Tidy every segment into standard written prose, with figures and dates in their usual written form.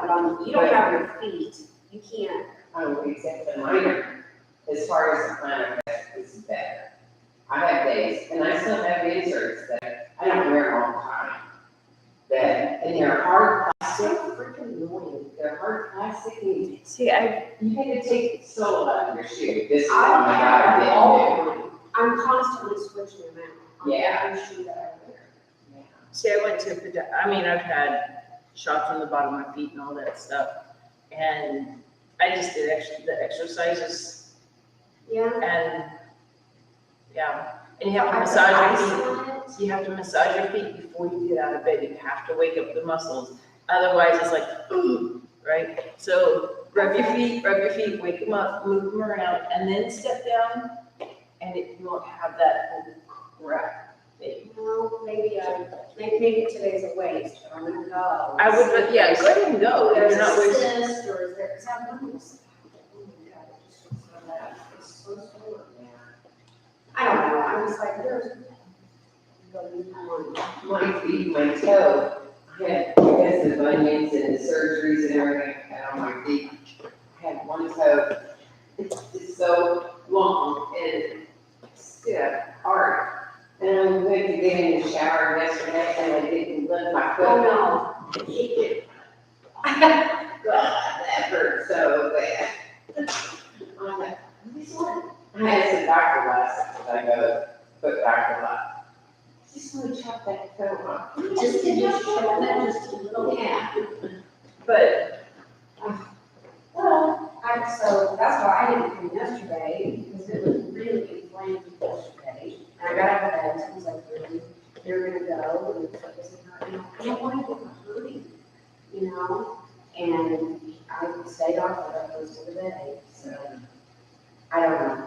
but you don't have your feet, you can't. Except the minor, as far as the plantar fascia is better. I have days, and I still have inserts that I don't wear all the time. And they're hard plastic. So freaking annoying. They're hard plastic, and you had to take the sole out of your shoe. This is, oh I my God, have I all didn't of mine. I'm constantly switching them out. Yeah. Every shoe that I wear. do. see, I went to, I've had shots on the bottom of my feet and all that stuff. And I just did the exercises Yeah. and, and you have to I massage ice your feet. on it. You have to massage your feet before you get out of bed. You have to wake up the muscles. Otherwise, it's like, right? So rub your feet, wake them up, move them around, and then step down, and you won't have that whole crap thing. Well, maybe today's a waste, but I'm gonna go. I would, go ahead and go. There's You're not a wasting. cyst, or is there, because I have noticed. Oh my God, it just looks so bad. It's so sore. I don't know, I'm just like, there's. My feet, my toe, I had, because of the bunions and the surgeries and everything I had on my feet, I had one toe, it's so long and stiff, hard. And I went to get in the shower yesterday and I didn't lift my foot. Oh, God, that hurt so bad. I'm like, this one. I had some doctor glasses, I go, foot doctor glasses. Just want to chop that toe off. Just a little, yeah. But Well, so that's why I didn't come yesterday, because it was really inflamed yesterday. And I got out of bed, and I was like, really, you're gonna go, and it's like, I don't want to get hurting, you know? And I stayed off for the most of the day, so I don't know.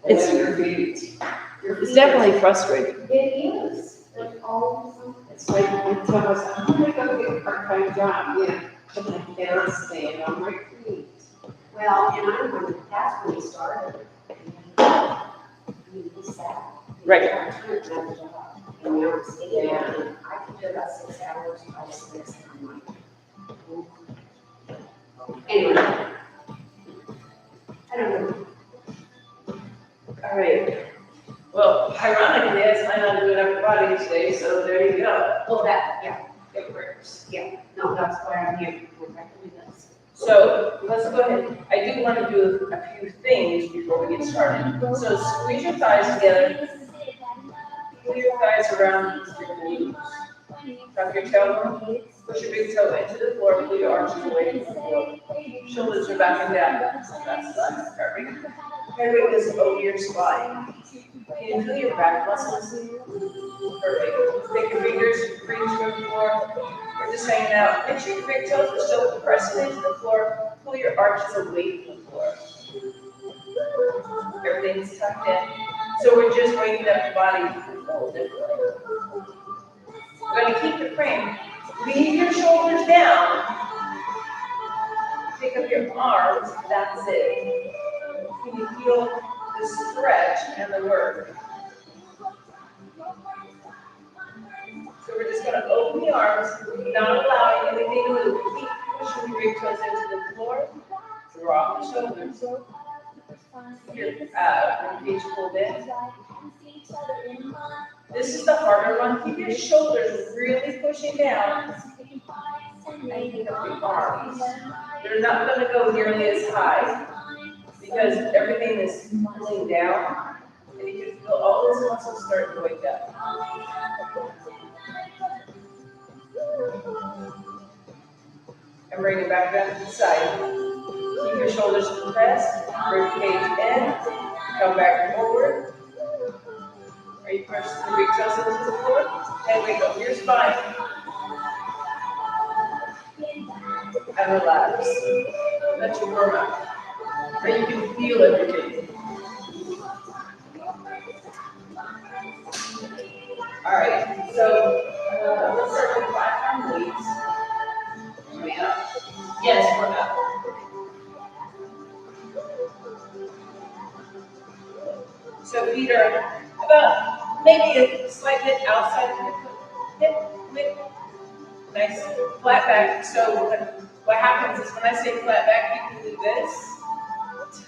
It's your feet. it's definitely frustrating. It is, like all It's like, you tell us, I'm gonna go get a part-time job, but I cannot stand on my feet. well, and that's when he started. I mean, he's sad. Right. I'm trying to have a job, and now I'm sitting there, and I can do about 6 hours, 5, 6, and I'm like, oh. Anyway. I don't know. All right. Well, ironically, I plan on doing upper body today, so there you go. Well, that, yeah, It works. no, that's why I'm here, we're back to this. So let's go ahead. I do want to do a few things before we get started. So squeeze your thighs together. Pull your thighs around your glutes. Tuck your tailbone. Push your big toe into the floor. Pull your arches away from the floor. Shoulders are back and down. That's perfect. Carry this over your spine. Can you feel your back muscles? Perfect. Take your fingers, reach for the floor. We're just hanging out. Make sure your big toes are still pressing into the floor. Pull your arches away from the floor. Everything's tucked in. So we're just waking up the body a little differently. We're going to keep the frame. Leave your shoulders down. Pick up your arms. That's it. Can you feel the stretch and the work? So we're just going to open the arms, not allowing anything to move. Keep pushing your big toes into the floor. Drop the shoulders. Your ribcage pulled in. This is the harder one. Keep your shoulders really pushing down. And pick up your arms. They're not going to go nearly as high because everything is pulling down. And you can feel all those muscles starting to wake up. And bring it back down to the side. Keep your shoulders compressed, ribcage in, come back forward. Are you pressing the big toes into the floor? And wake up your spine. And relax. Let your warm up. And you can feel everything. All right, so let's start with 5-pound weights. Coming up. Yes, we're up. So feet are about maybe a slight bit outside of the hip width. Nice flat back. So what happens is when I say flat back, you can do this.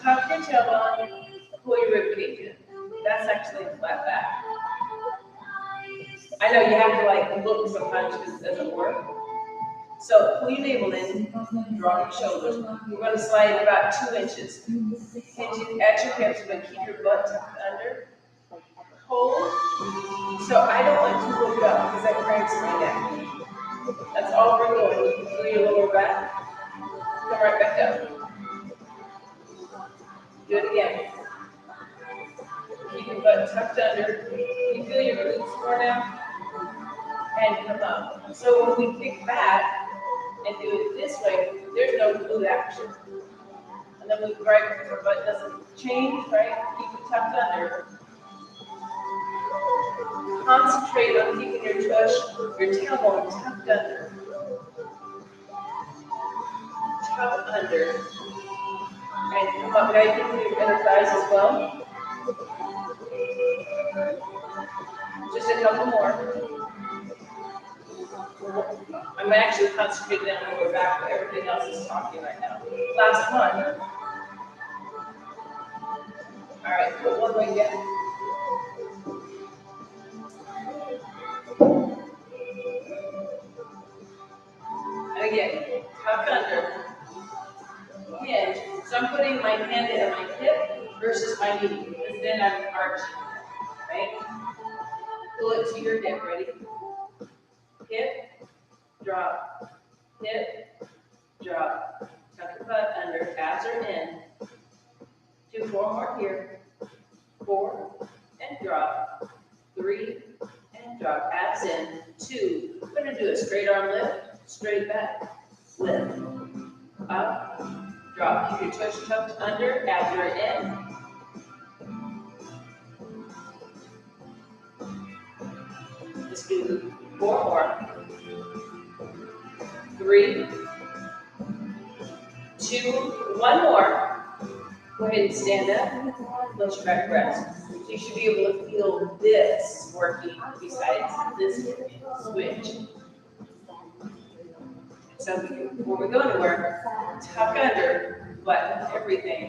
Tuck your tailbone, pull your rib cage in. That's actually a flat back. I know you have to like look sometimes because it doesn't work. So pull your navel in, draw your shoulders. We're going to slide about 2 inches. Hinge it at your hips, but keep your butt tucked under. Hold. So I don't like to look up because that cramps my neck. That's all we're doing. You can feel your lower back. Come right back up. Do it again. Keep your butt tucked under. You feel your glutes more now? And come up. So when we kick back and do it this way, there's no glute action. And then we right because our butt doesn't change, right? Keep it tucked under. Concentrate on keeping your tailbone tucked under. Tuck under. And come up. Now you can do your inner thighs as well. Just a couple more. I'm actually concentrating on my lower back, but everything else is talking right now. Last one. All right, put one leg down. And again, tuck under. Hinge. So I'm putting my hand at my hip versus my knee, because then I'm arching, right? Pull it to your hip, ready? Hip, drop, hip, drop. Tuck your butt under, abs are in. Do 4 more here. 4, and drop. 3, and drop. Abs in. 2. We're going to do a straight arm lift, straight back, lift, up, drop. Keep your tush tucked under, abs are in. Let's do 4 more. 3, 2, 1 more. Go ahead and stand up. Let your back rest. So you should be able to feel this working besides this switch. So when we're going to work, tuck under, button everything.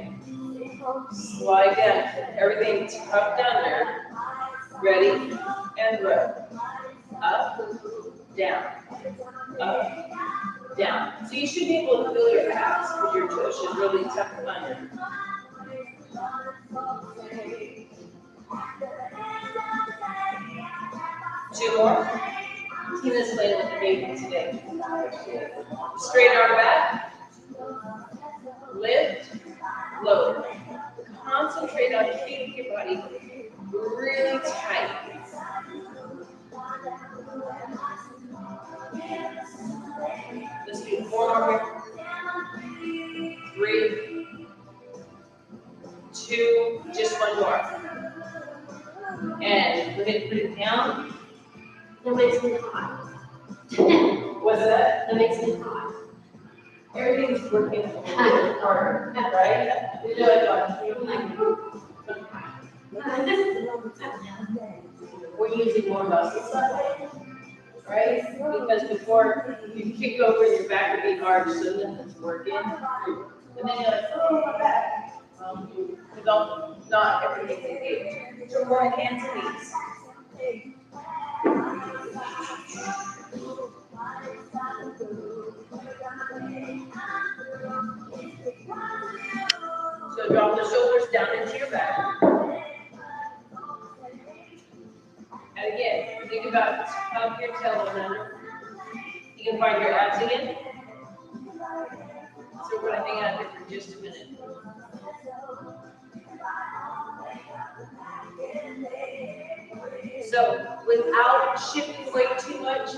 Slide down, everything tucked under. Ready? And row. Up, down, up, down. So you should be able to feel your abs because your tush is really tucked under. 2 more. Tina's playing with the baby today. Straight arm back. Lift, lower. Concentrate on keeping your body really tight. Let's do 4 more. 3, 2, just 1 more. And go ahead and put it down. That makes me hot. What's that? That makes me hot. Everything's working harder, right? You know, we're using more muscles that way, right? Because before you kick over, your back would be hard, so then it's working. And then you're like, oh, my back. Not everything's engaged. So more hands and knees. So drop the shoulders down into your back. And again, think about tuck your tailbone under. You can find your abs again. So we're going to hang out here for just a minute. So without shifting weight too much,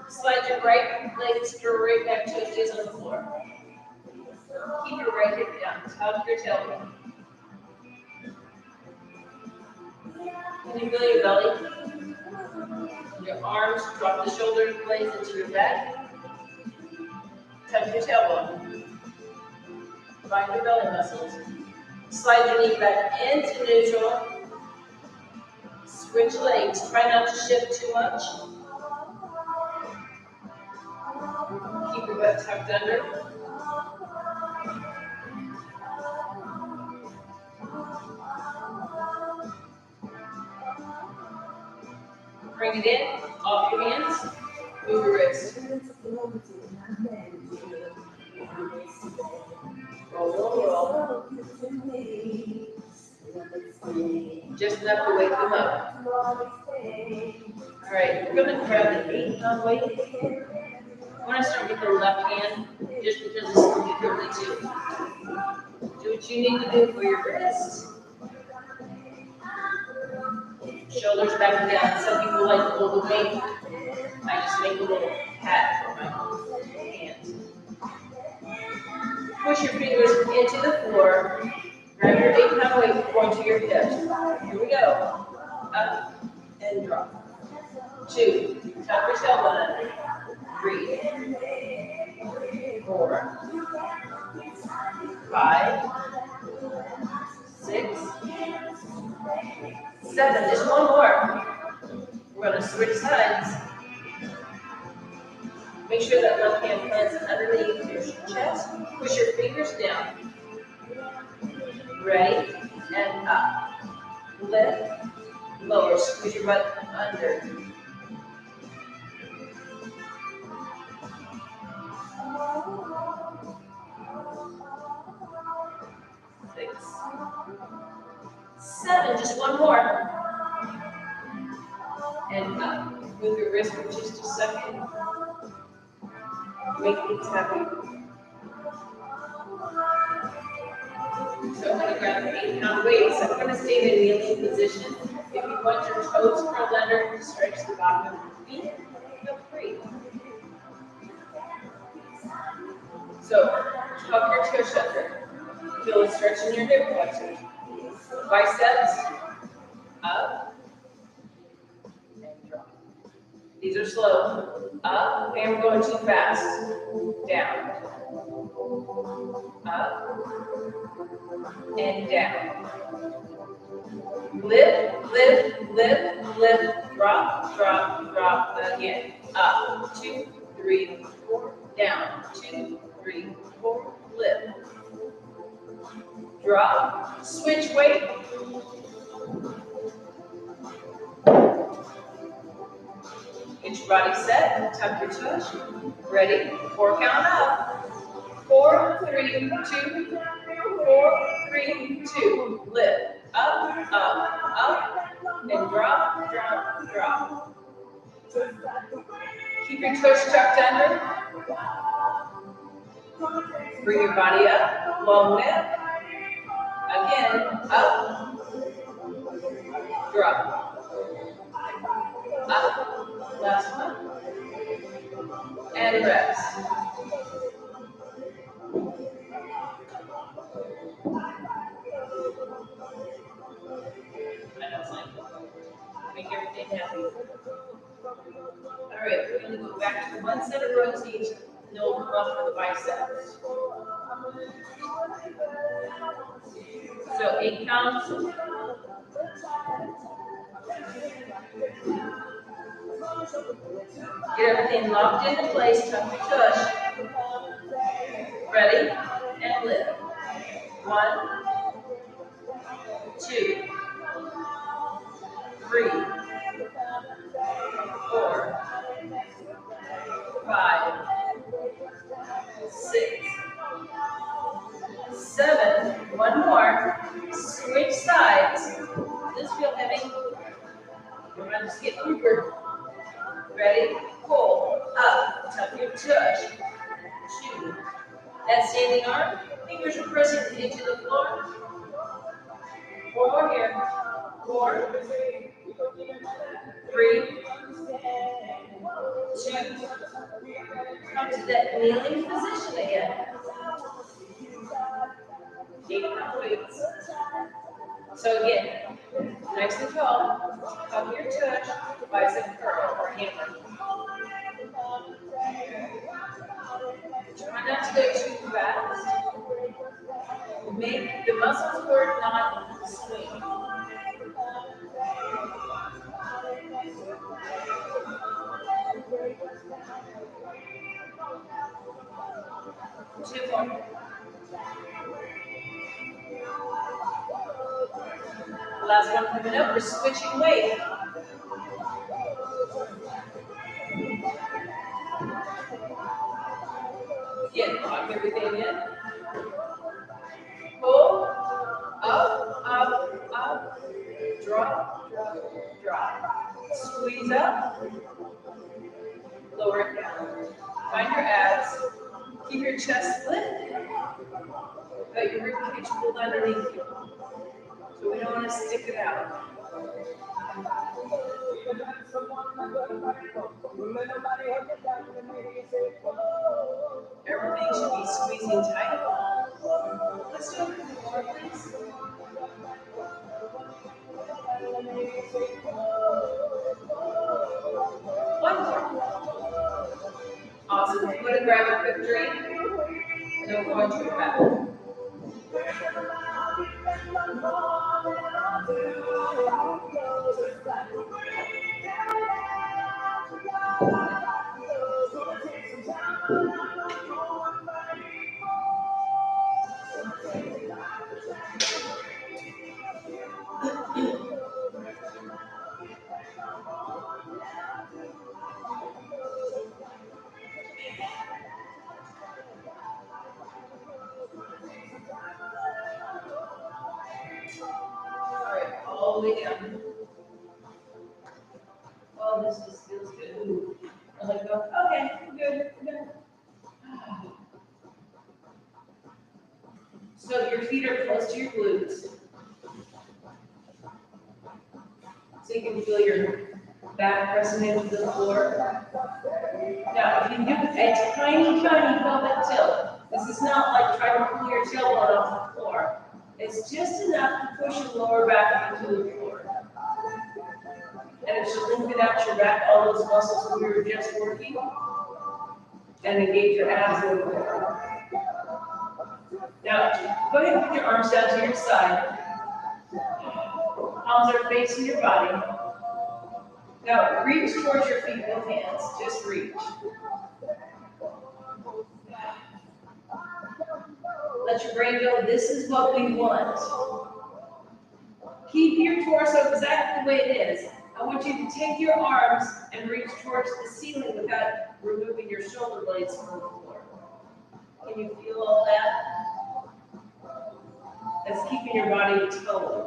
slide your right leg straight back to it is on the floor. Keep your right hip down, tuck your tailbone. Can you feel your belly? Your arms, drop the shoulder blades into your back. Tuck your tailbone. Find your belly muscles. Slide your knee back into neutral. Switch legs. Try not to shift too much. butt tucked under. Bring it in, off your hands, move your wrist. Roll, roll, roll. Just enough to wake them up. All right, we're gonna grab the 8-pound weight. I want to start with the left hand, just because it's particularly too. Do what you need to do for your wrist. Shoulders back and down. Some people like to hold the weight. I just make a little pat for my hands. Push your fingers into the floor. Grab your 8-pound weight, going to your hips. Here we go. Up and drop. 2, tuck your tailbone under. 3, 4, 5, 6, 7. Just one more. We're going to switch sides. Make sure that left hand plants underneath your chest. Push your fingers down. Ready? And up. Lift. Lower. Squeeze your butt under. 6, 7. Just one more. And up. Move your wrist for just a second. Make things happy. So I'm going to grab the 8-pound weights. I'm going to stay in a kneeling position. If you want your toes curled under to stretch the bottom of your feet, feel free. So tuck your tush under. Feel a stretch in your hip flexors. Biceps, up, and drop. These are slow. Up, and we're going too fast. Down. Up, and down. Lift, lift, lift, lift, drop, drop, drop, again. Up, 2, 3, 4, down, 2, 3, 4, lift. Drop, switch weight. Get your body set, tuck your tush. Ready? 4 count up. 4, 3, 2, 4, 3, 2. Lift. Up, up, up, and drop, drop, drop. Keep your tush tucked under. Bring your body up, long lift. Again, up, drop. Up, last one. And rest. Make everything happy. All right, we're going to go back to one set of rotations. No run for the biceps. So 8 counts. Get everything locked into place. Tuck your tush. Ready? And lift. 1, 2, 3, 4, 5, 6, 7. One more. Switch sides. Does this feel heavy? We're going to just get deeper. Ready? Pull. Up. Tuck your tush. 2. That standing arm. Fingers are pressing into the floor. 4 more here. 4, 3, 2. Come to that kneeling position again. 8-pound weights. So again, nice and tall. Up your tush, bicep curl or hammer. Try not to go too fast. Make the muscles work, not swing. 2 more. Last one coming up, we're switching weight. Again, lock everything in. Pull, up, up, up, drop, drop, drop. Squeeze up, lower it down. Find your abs. Keep your chest lifted, but your ribcage pulled underneath you. So we don't want to stick it out. Everything should be squeezing tight. Let's do a couple more, please. One more. Awesome. I'm going to grab a quick drink, and then we're going to wrap. Alright, all the way down. Oh, this just feels good. Ooh. I'm like, okay, we're good, we're good. So your feet are close to your glutes. So you can feel your back pressing into the floor. Now, if you do a tiny, tiny pelvic tilt, this is not like trying to pull your tailbone off the floor. It's just enough to push your lower back into the floor. And it should lengthen out your back, all those muscles we were just working, and engage your abs a little bit. Now, go ahead and put your arms down to your side. Palms are facing your body. Now, reach towards your feet with hands. Just reach. Let your brain go, this is what we want. Keep your torso exactly the way it is. I want you to take your arms and reach towards the ceiling without removing your shoulder blades from the floor. Can you feel all that? That's keeping your body toned.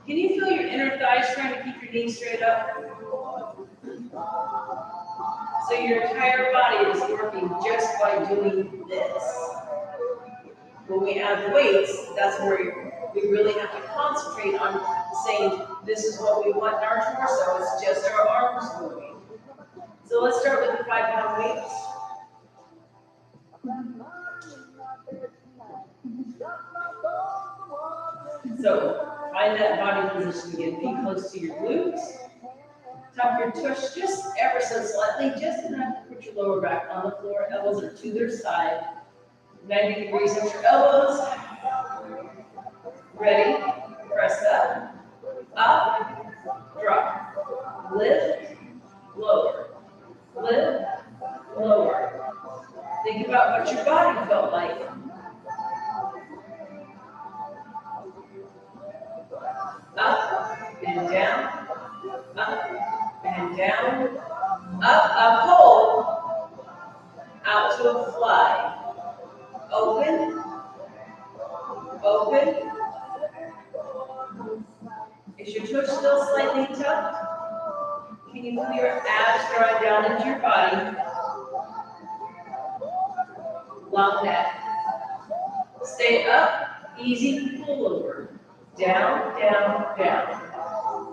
Can you feel your inner thighs trying to keep your knees straight up? So your entire body is working just by doing this. When we add weights, that's where we really have to concentrate on saying, this is what we want in our torso, it's just our arms moving. So let's start with the 5-pound weights. So find that body position again, be close to your glutes. Tap your tush just ever so slightly, just enough to put your lower back on the floor, elbows are to their side. 90 degrees at your elbows. Ready? Press up, drop, lift, lower, lift, lower. Think about what your body felt like. Up and down, up and down, up, hold, out to a fly. Open, open. Is your tush still slightly tucked? Can you feel your abs drawing down into your body? Long neck. Stay up, easy pull over. Down, down, down.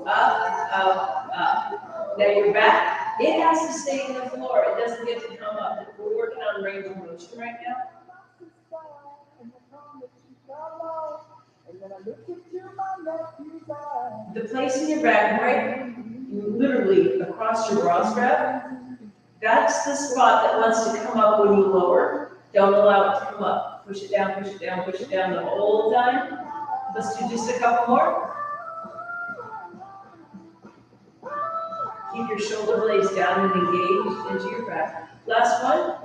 Up. Now your back, it has to stay in the floor. It doesn't get to come up. We're working on range of motion right now. The place in your back, right, literally across your bra strap, that's the spot that wants to come up when you lower. Don't allow it to come up. Push it down, push it down, push it down the whole time. Let's do just a couple more. Keep your shoulder blades down and engaged into your back. Last one.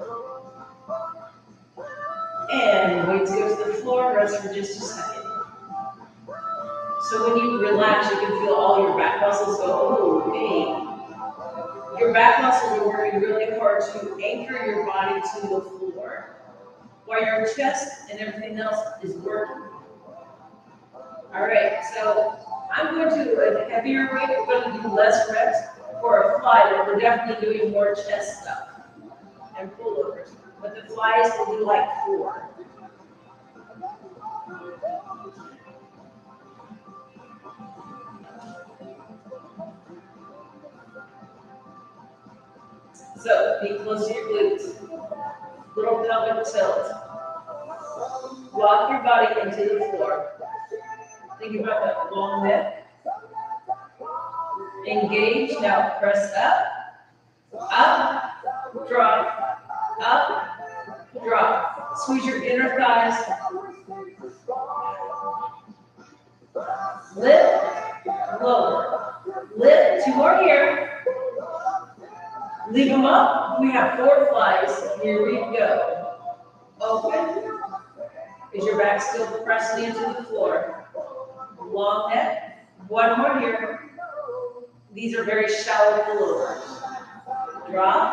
And weights go to the floor, rest for just a second. So when you relax, you can feel all your back muscles go, oh, hey. Your back muscles are working really hard to anchor your body to the floor, while your chest and everything else is working. All right, so I'm going to do a heavier weight. We're going to do less reps for a fly, but we're definitely doing more chest stuff and pullovers. But the flies will do like 4. So be close to your glutes. Little pelvic tilt. Lock your body into the floor. Think about that long neck. Engage. Now press up, drop, up, drop. Squeeze your inner thighs. Lift, lower. Lift. 2 more here. Leave them up. We have 4 flies. Here we go. Open. Is your back still pressing into the floor? Long neck. 1 more here. These are very shallow pullovers. Drop.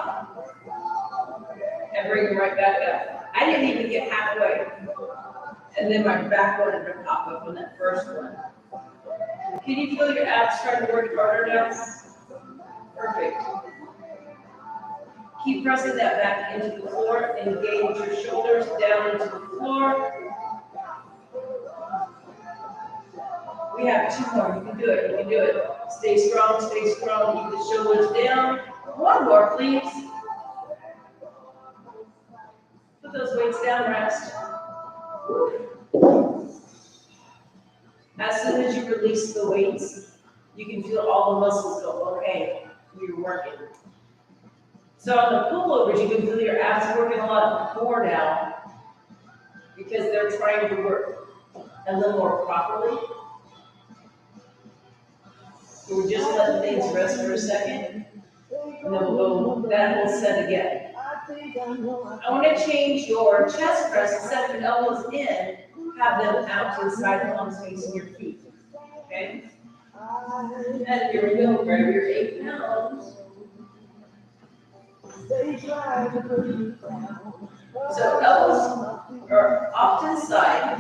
And bring them right back up. I didn't even get halfway. And then my back wanted to pop up on that first one. Can you feel your abs starting to work harder now? Perfect. Keep pressing that back into the floor. Engage your shoulders down into the floor. We have 2 more. You can do it. You can do it. Stay strong. Stay strong. Keep the shoulders down. 1 more, please. Put those weights down. Rest. As soon as you release the weights, you can feel all the muscles go, okay, you're working. So on the pullovers, you can feel your abs working a lot more now because they're trying to work a little more properly. So we're just letting things rest for a second, and then we'll go, that will set again. I want to change your chest press. Instead of your elbows in, have them out to the side, palms facing your feet. Okay? And here we go. Grab your 8 pounds. So elbows are off to the side.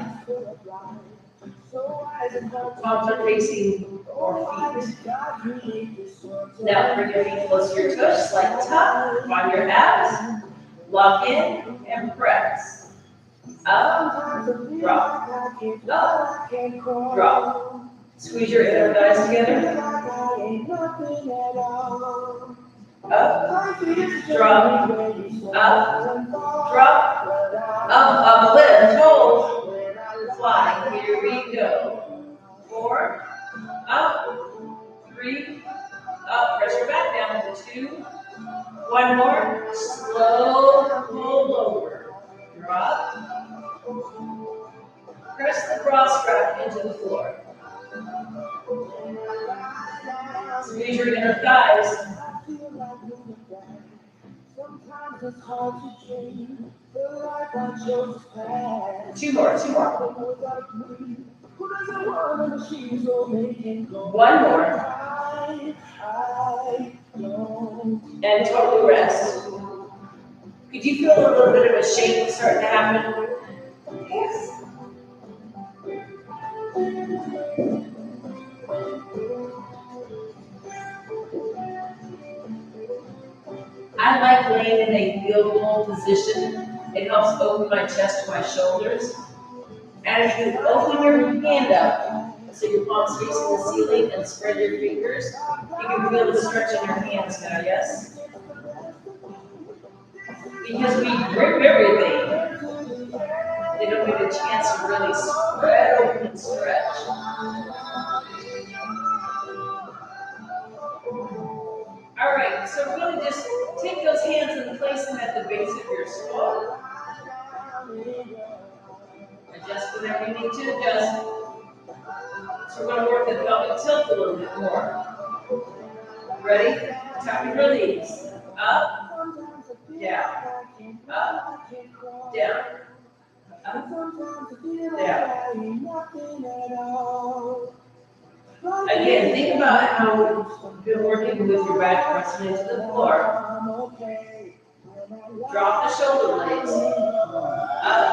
Palms are facing your feet. Now bring your feet close to your tush, like tuck. Find your abs. Lock in and press. Up, drop, up, drop. Squeeze your inner thighs together. Up, drop, up, drop, up, lift, hold, fly. Here we go. 4, up, 3, up. Press your back down to 2. 1 more. Slow pull over. Drop. Press the cross strap into the floor. Squeeze your inner thighs. Two more. 1 more. And totally rest. Could you feel a little bit of a shake starting to happen? Yes. I like laying in a field goal position. It helps open my chest to my shoulders. And if you open your hand up, so your palms facing the ceiling and spread your fingers, you can feel the stretch in your hands now, yes? Because we grip everything, they don't get a chance to really spread open and stretch. All right, so really just take those hands and place them at the base of your skull. Adjust whatever you need to adjust. So we're going to work the pelvic tilt a little bit more. Ready? Tap and release. Up, down, up, down. Again, think about how you're working with your back pressing into the floor. Drop the shoulder blades. Up,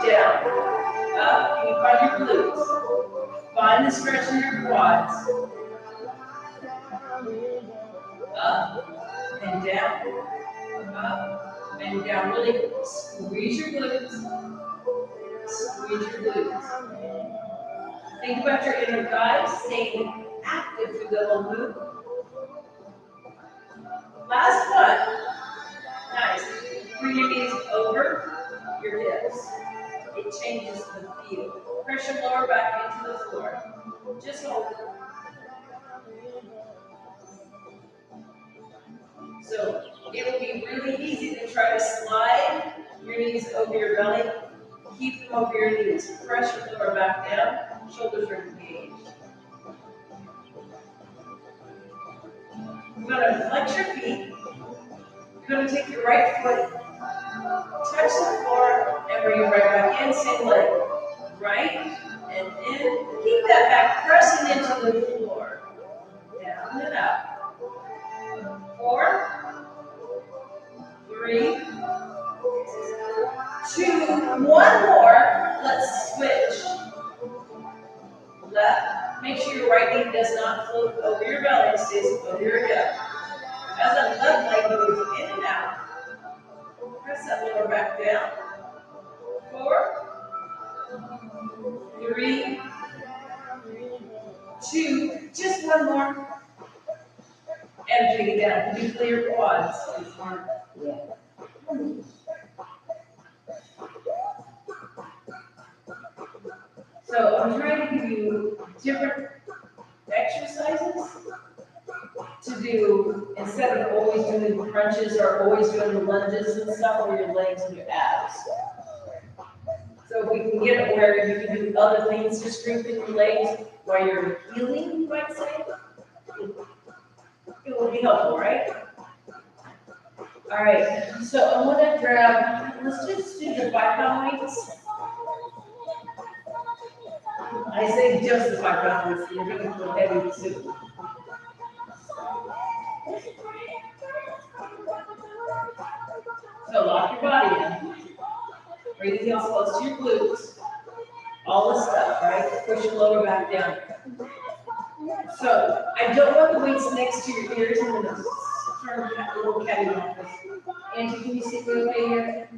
down, up. Can you find your glutes? Find the stretch in your quads. Up and down, up and down. Really squeeze your glutes. Squeeze your glutes. Think about your inner thighs, staying active through the whole move. Last one. Nice. Bring your knees over your hips. It changes the feel. Press your lower back into the floor. Just hold it. So it will be really easy to try to slide your knees over your belly. Keep them over your knees. Press your lower back down. Shoulders are engaged. You're going to flex your feet. You're going to take your right foot, touch the floor, and bring it right back in. Same leg. Right and in. Keep that back pressing into the floor. Down and up. 4, 3, 2, one more. Let's switch. Left. Make sure your right knee does not float over your belly. It stays over your hip. As that left leg moves in and out, press that lower back down. 4, 3, 2, just one more. And take it down. Can you feel your quads? Yeah. So I'm trying to give you different exercises to do instead of always doing the crunches or always doing the lunges and stuff for your legs and your abs. So if we can get it where you can do other things to strengthen your legs while you're healing, you might say, it will be helpful, right? All right, so I want to grab, let's just do the 5-pound weights. I say just the 5-pound weights, you're going to feel heavy too. So lock your body in. Bring the heels close to your glutes. All this stuff, right? Push your lower back down. So I don't want the weights next to your ears. I'm going to turn a little cattywampus. Angie, can you see me okay here?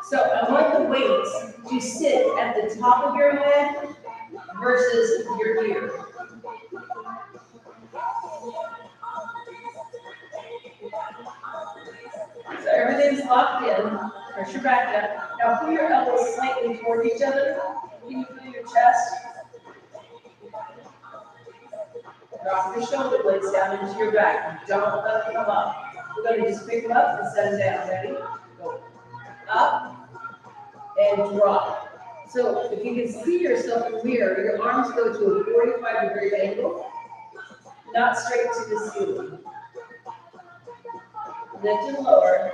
So I want the weights to sit at the top of your head versus your ear. So everything's locked in. Press your back down. Now pull your elbows slightly toward each other. Can you feel your chest? Drop your shoulder blades down into your back. Don't let them come up. We're going to just pick them up and set them down. Ready? Go. Up and drop. So if you can see yourself in the mirror, your arms go to a 45-degree angle, not straight to the ceiling. Lift and lower.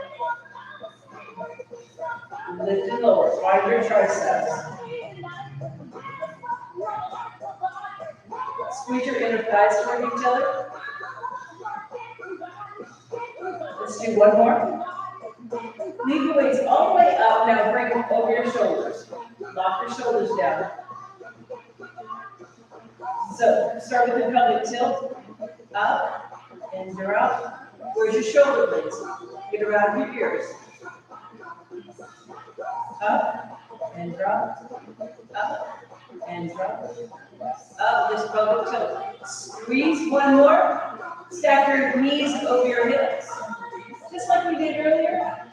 Lift and lower. Widen your triceps. Squeeze your inner thighs toward each other. Let's do one more. Leave your weights all the way up. Now bring them over your shoulders. Lock your shoulders down. So start with the pelvic tilt. Up and drop. Where's your shoulder blades? Get around your ears. Up and drop. Up and drop. Up, just pelvic tilt. Squeeze one more. Stack your knees over your hips. Just like we did earlier.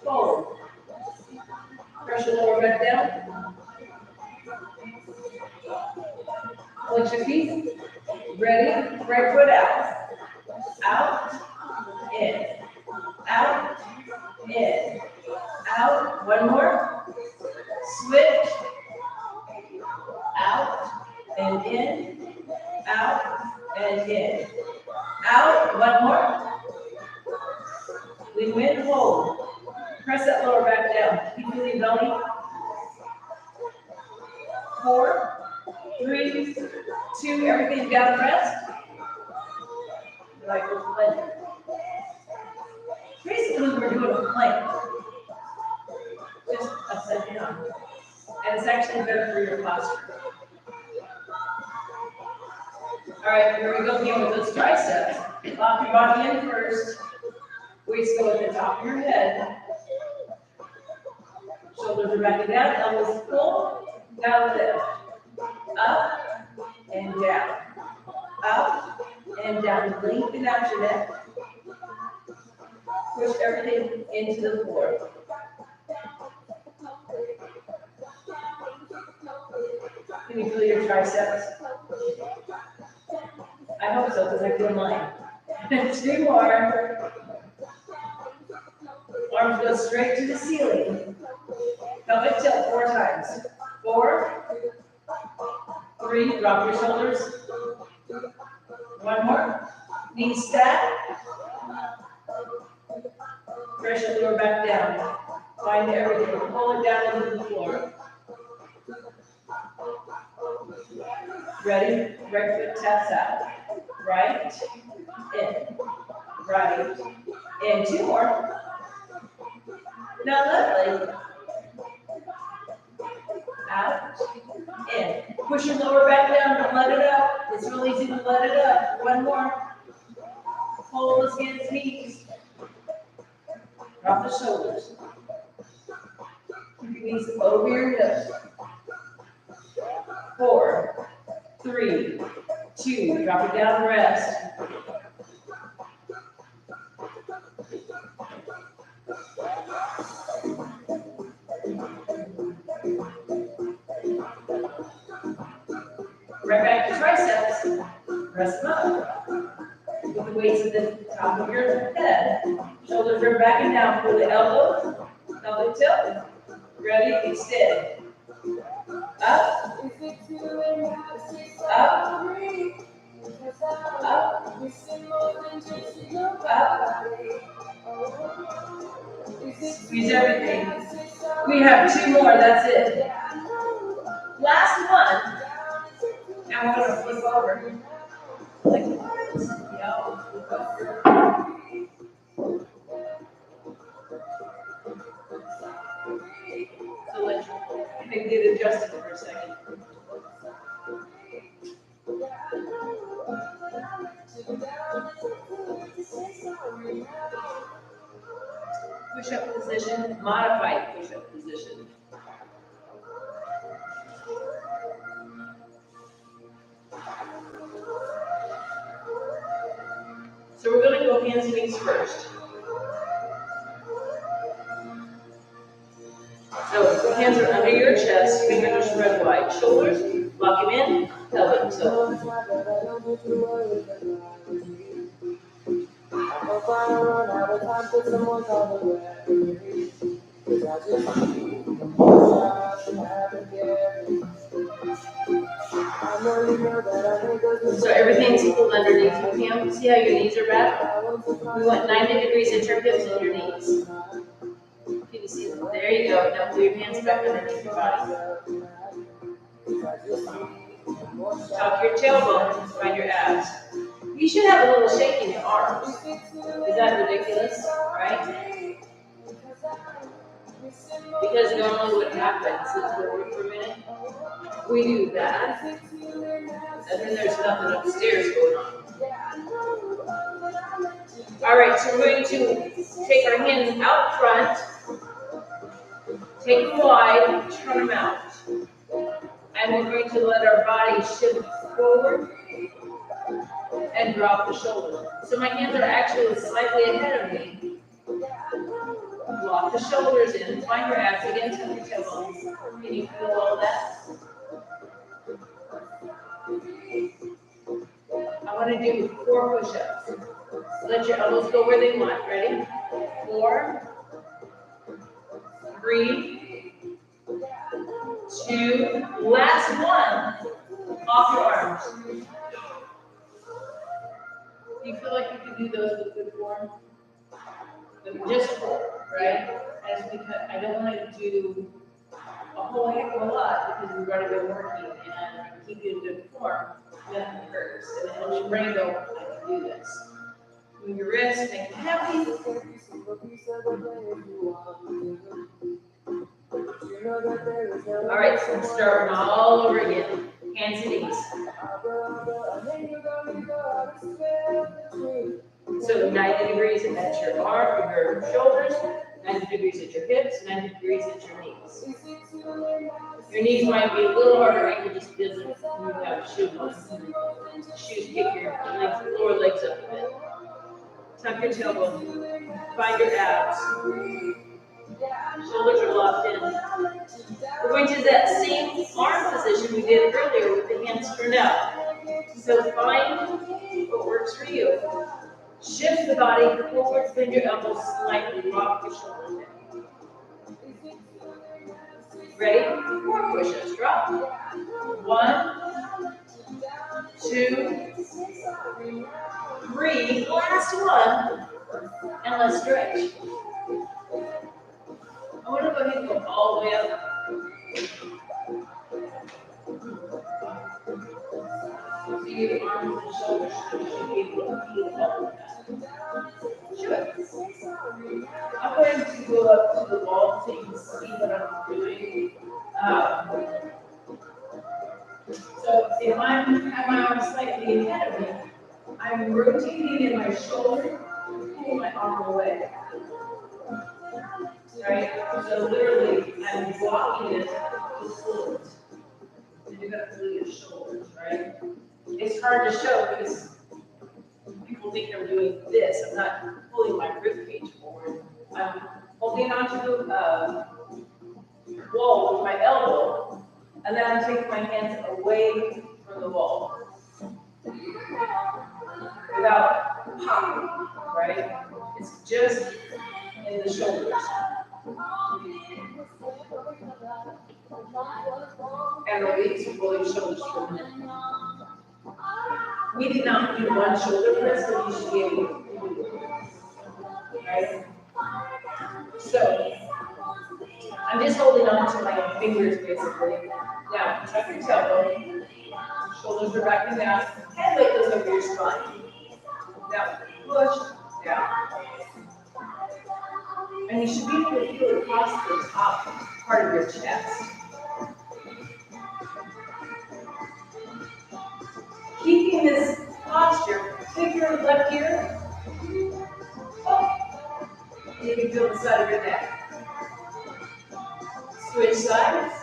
Forward. Press your lower back down. Flex your feet. Ready? Right foot out. Out. In. Out. In. Out. One more. Switch. Out. And in. Out. And in. Out. One more. Lean in. Hold. Press that lower back down. Keep feeling belly. 4, 3, 2, everything down and rest. Like a plank. Basically, we're doing a plank. Just upside down. And it's actually better for your posture. All right, here we go again with those triceps. Lock your body in first. Weights go at the top of your head. Shoulders are back and down, elbows pull, down lift. Up and down. Up and down. Lengthen out your neck. Push everything into the floor. Can you feel your triceps? I hope so, because I feel mine. 2 more. Arms go straight to the ceiling. Pelvic tilt 4 times. 4, 3, drop your shoulders. 1 more. Knees stack. Press your lower back down. Find everything. Pull it down into the floor. Ready? Right foot taps out. Right, in. Right, in. 2 more. Now left leg. Out, in. Push your lower back down, don't let it up. It's really easy to let it up. 1 more. Pull those hands, knees. Drop the shoulders. Keep your knees over your hips. 4, 3, 2, drop it down, rest. Right back to triceps. Press them up. With the weights at the top of your head. Shoulders are back and down. Pull the elbows. Pelvic tilt. Ready? Extend. Up. Up. Up. Up. Squeeze everything. We have 2 more, that's it. Last one. And we're gonna flip over. Like what? Yeah, flip over. So let's get adjusted for a second. Push-up position, modified push-up position. So we're going to go hands and knees first. So hands are under your chest, fingers are spread wide. Shoulders, lock them in, pelvic tilt. So everything's pulled underneath you, Pam. See how your knees are back? We want 90 degrees at your hips and your knees. Can you see them? There you go. Now pull your hands back underneath your body. Tuck your tailbone, find your abs. You should have a little shake in your arms. Is that ridiculous, right? Because normally what happens is for a minute, we do that, and then there's nothing upstairs going on. All right, so we're going to take our hands out front, take them wide, turn them out. And we're going to let our body shift forward and drop the shoulder. So my hands are actually slightly ahead of me. Lock the shoulders in, find your abs again, tuck your tailbones. Can you feel all that? I want to do 4 push-ups. Let your elbows go where they want. Ready? 4, 3, 2, last one. Off your arms. Do you feel like you can do those with good form? Just 4, right? As we cut, I don't want to do a whole heck of a lot because we've already been working and keep you in good form, nothing hurts. And then let your brain go, I can do this. Move your wrist, make them happy. All right, so let's start all over again. Hands and knees. So 90 degrees at your arm, your shoulders, 90 degrees at your hips, 90 degrees at your knees. Your knees might be a little harder angle just because you have shoes on. Shoes kick your legs, lower legs up a bit. Tuck your tailbone. Find your abs. Shoulders are locked in. We're going to that same arm position we did earlier with the hands turned out. So find what works for you. Shift the body forward, bend your elbows slightly, rock your shoulders down. Ready? Push-ups, drop. 1, 2, 3, last one, and let's stretch. I want to go ahead and go all the way up. So you have arms and shoulders, you should be able to feel all of that. Should. I'm going to go up to the wall so you can see what I'm doing. So if I have my arm slightly ahead of me, I'm rotating in my shoulder, pull my arm away. Right? So literally, I'm walking it to pull it. And you're gonna pull your shoulders, right? It's hard to show because people think I'm doing this. I'm not pulling my rib cage forward. I'm holding onto the wall with my elbow, and then I'm taking my hands away from the wall without popping, right? It's just in the shoulders. And release, roll your shoulders for a minute. We did not do one shoulder press, but you should be able to do it. Right? So, I'm just holding on to my fingers basically. Now, tuck your tailbone. Shoulders are backing down. Head weight goes over your spine. Now, push down. And you should be able to feel it across the top part of your chest. Keeping this posture, take your left ear up. You can feel the side of your neck. Switch sides.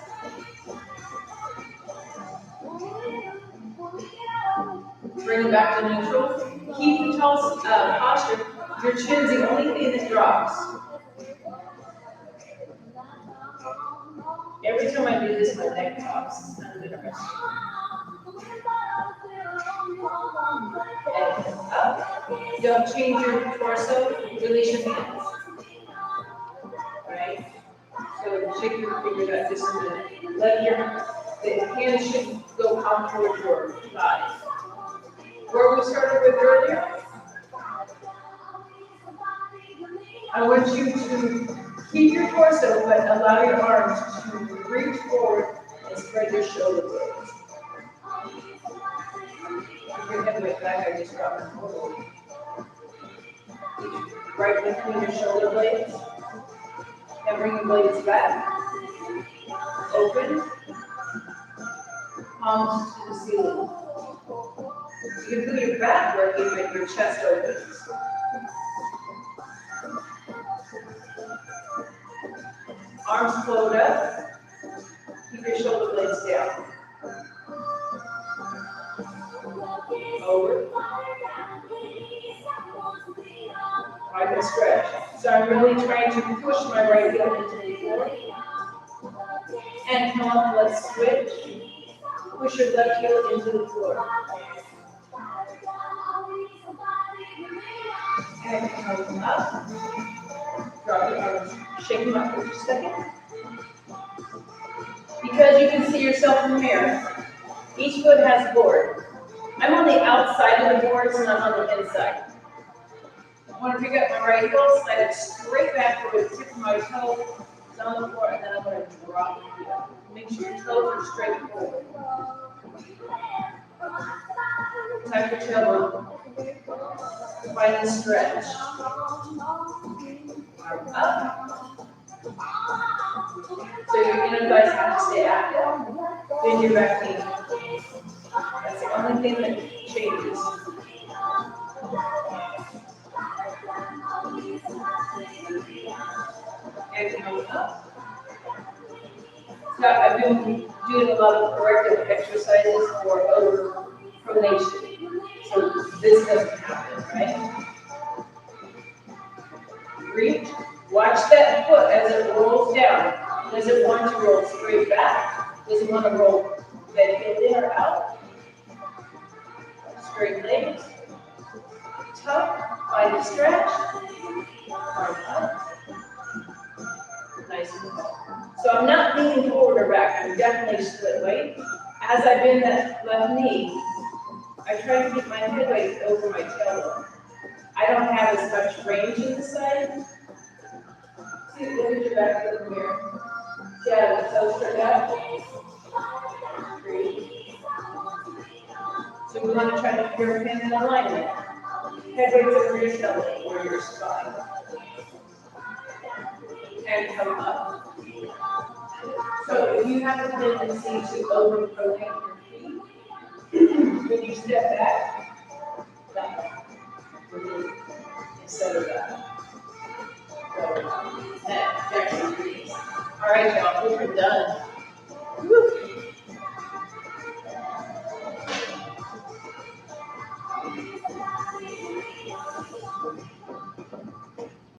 Bring it back to neutral. Keep the tall posture. Your chin's the only thing that drops. Every time I do this, my neck drops. It's kind of interesting. And up. Don't change your torso. Release your hands. Right? So shake your fingers out just a minute. The hands should go out towards your body. Where we started with earlier, I want you to keep your torso, but allow your arms to reach forward and spread your shoulder blades. Keep your head weight back, I just dropped my forward. Right between your shoulder blades. And bring your blades back. Open. Palms to the ceiling. You can put your back working, but your chest opens. Arms float up. Keep your shoulder blades down. Over. I can stretch. So I'm really trying to push my right heel into the floor. And come up, let's switch. Push your left heel into the floor. And come up. Drop your arms. Shake them up for just a second. Because you can see yourself in the mirror, each foot has a board. I'm on the outside of the boards and I'm on the inside. I want to pick up my right heel, slide it straight back where the tip of my toe is on the floor, and then I'm going to drop the heel. Make sure your toes are straight forward. Tuck your tailbone. Find the stretch. Arm up. So your inner thighs have to stay active. Bend your back knee. That's the only thing that changes. And come up. So I've been doing a lot of corrective exercises for overpronation. So this doesn't happen, right? Reach. Watch that foot as it rolls down. Does it want to roll straight back? Does it want to roll that heel in or out? Straight legs. Tuck. Find a stretch. Arm up. Nice and low. So I'm not leaning forward or back, I'm definitely split weight. As I bend that left knee, I try to keep my head weight over my tailbone. I don't have as much range in the side. See, look at your back foot in the mirror. See how the toes turn out? Breathe. So we want to try to keep your hands in alignment. Head weight over your tailbone or your spine. And come up. So if you have a tendency to overpronate your feet, when you step back, that instead of that. So, next, all right, y'all, we're done.